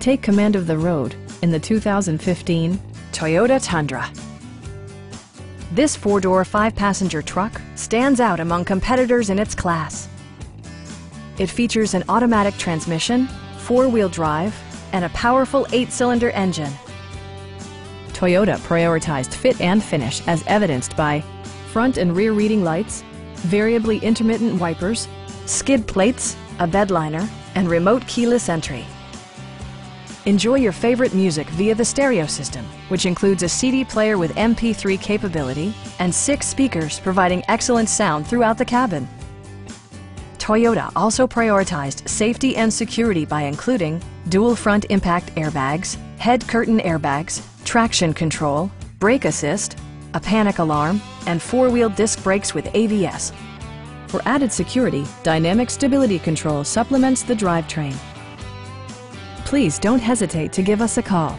Take command of the road in the 2015 Toyota Tundra. This four-door, five-passenger truck stands out among competitors in its class. It features an automatic transmission, four-wheel drive, and a powerful eight-cylinder engine. Toyota prioritized fit and finish as evidenced by front and rear reading lights, variably intermittent wipers, skid plates, a bed liner, and remote keyless entry. Enjoy your favorite music via the stereo system, which includes a CD player with MP3 capability and 6 speakers providing excellent sound throughout the cabin. Toyota also prioritized safety and security by including dual front impact airbags, head curtain airbags, traction control, brake assist, a panic alarm, and four-wheel disc brakes with ABS. For added security, dynamic stability control supplements the drivetrain. Please don't hesitate to give us a call.